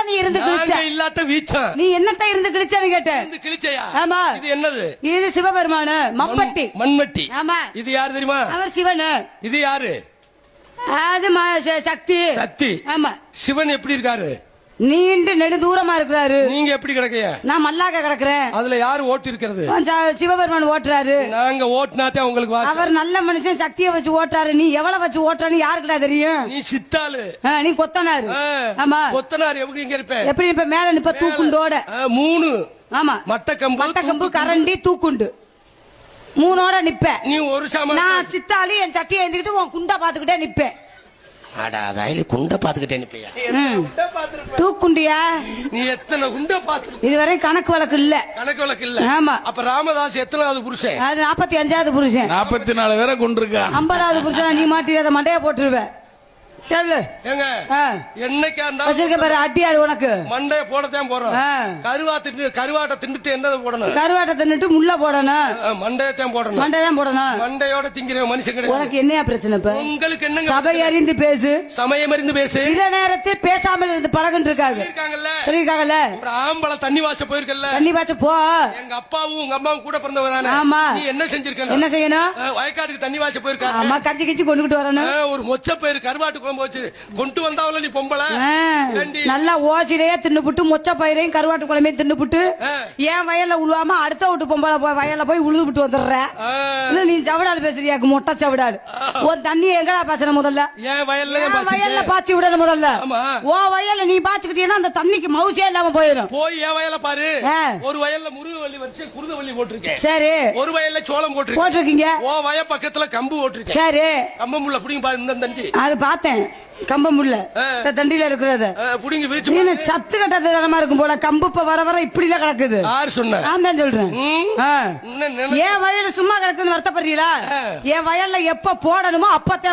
நீ இருந்து கிழிச்ச இல்லாத வீச்சம் நீ என்னத்த இருந்து கிழிச்சன்னு கேட்டேன். கிழிச்சையா? ஆமா. இது என்னது? இது சிவபெருமானு மம்பட்டி மண்மட்டி. ஆமா. இது யாரு தெரியுமா? அவர் சிவனு. இது யாரு? அது சக்தி. சக்தி. ஆமா. சிவன் எப்படி இருக்காரு? நீண்டு நெடு தூரமா இருக்கிறாரு. நீங்க எப்படி கிடக்கைய? நான் மல்லாக்க கிடக்குறேன். அதுல யாரு ஓட்டு இருக்கிறது? சிவபெருமான் ஓட்டுறாரு. நாங்க ஓட்டுனாத்தே உங்களுக்கு அவர் நல்ல மனுஷன், சக்தியை வச்சு ஓட்டுறாரு. நீ எவ்வளவு வச்சு ஓட்டுறான்னு யாருக்கிட்ட தெரியும்? நீ சித்தாளு. நீ கொத்தனாரு. ஆமா. கொத்தனார் எப்படி இங்க இருப்ப? எப்படி இப்ப மேல நிப்ப தூக்குண்டோட 3. ஆமா. மட்டக்கம்பு கரண்டி தூக்குண்டு 3ஓட நிப்ப. நீ ஒரு சாமான். நான் சித்தாளி என் சட்டியை எழுந்துக்கிட்டு உன் குண்டா பாத்துக்கிட்டே நிப்பேன். குண்ட பாத்துக்கிட்டே நிப்பையா? தூக்குண்டியா? நீ எத்தனை குண்ட பாத்து? இதுவரை கணக்கு வழக்கு இல்ல. கணக்கு வழக்கு இல்ல. ஆமா. அப்ப ராமதாஸ் எத்தனாவது புருஷன்? அது 45வது புருஷன். 44 பேரை கொண்டிருக்கா. 50வது புருஷன். நீ மாட்டி மண்டைய போட்டுருவ. சொல்லு. ஏங்க என்னைக்கா வச்சிருக்க பாரு அட்டியாடு உனக்கு. மண்டைய போடத்தான் போறோம். கருவாட்டை தின்னுட்டு என்னது போடணும்? கருவாட்டை தின்னுட்டு முள்ள போடணும். மண்டையத்தான் போடணும். மண்டையதான் போடணும். மண்டையோட திங்கிற மனுஷன் கிடையாது. உனக்கு என்னையா பிரச்சனை? இப்ப உங்களுக்கு என்ன? சபை அறிந்து பேசு, சமயம் அறிந்து பேசு. சில நேரத்தில் பேசாமல் இருந்து பழகுன்னு இருக்காங்க. சொல்லிருக்காங்கல்ல. ஒரு ஆம்பளை தண்ணி வாச போயிருக்கல. தண்ணி வாச போ. எங்க அப்பாவும் உங்க அம்மாவும் கூட பிறந்தவங்க தானே? ஆமா. நீ என்ன செஞ்சிருக்க? என்ன செய்யணும்? வயக்காட்டுக்கு தண்ணி வாச போயிருக்காரு. ஆமா. கஞ்சி கிச்சி கொண்டுகிட்டு வரணும். ஒரு மொச்ச பயிர் கருவாட்டு குழம்பு வச்சு கொண்டு வந்தாவல நீ பொம்பளை. நல்லா ஓச்சிலேயே தின்னுபுட்டு மொச்ச பயிரையும் கருவாட்டு குழம்பையும் தின்னுபுட்டு ஏன் வயல்ல உழுவாம அடுத்த வீட்டு பொம்பளை வயல்ல போய் உழுதுபிட்டு வந்துடுற. நீ சவடால் பேசுறியாக்கு மொட்டை சவடால். உன் தண்ணி எங்கடா பாய்ச்சன? முதல்ல ஏன் வயல்ல பாய்ச்சி விடணும். முதல்ல ஓ வயல்ல நீ பாய்ச்சிக்கிட்டீங்கன்னா அந்த தண்ணிக்கு மவுசே இல்லாம போயிடும். போய் என் வயல்ல பாரு. ஒரு வயல்ல முருகவள்ளி வரிசை குருதவள்ளி போட்டிருக்கேன். சரி. ஒரு வயல்ல சோளம் போட்டிருக்கீங்க. ஓ வய பக்கத்துல கம்பு போட்டிருக்கேன். சரி. கம்பமுள்ள புடிங்க பாரு. இந்த தண்டி அது பார்த்தேன். கம்பமுள்ள தண்டியில இருக்கிறத புடிங்க வீச்சு. சத்து கட்டது தரமா இருக்கும் போல. கம்பு இப்ப வர வர இப்படி எல்லாம் கிடக்குது. யாரு சொன்ன? நான் தான் சொல்றேன். என் வயல்ல சும்மா கிடக்குன்னு வருத்தப்படுறீங்களா? என் வயல்ல எப்ப போடணுமோ அப்பத்தான்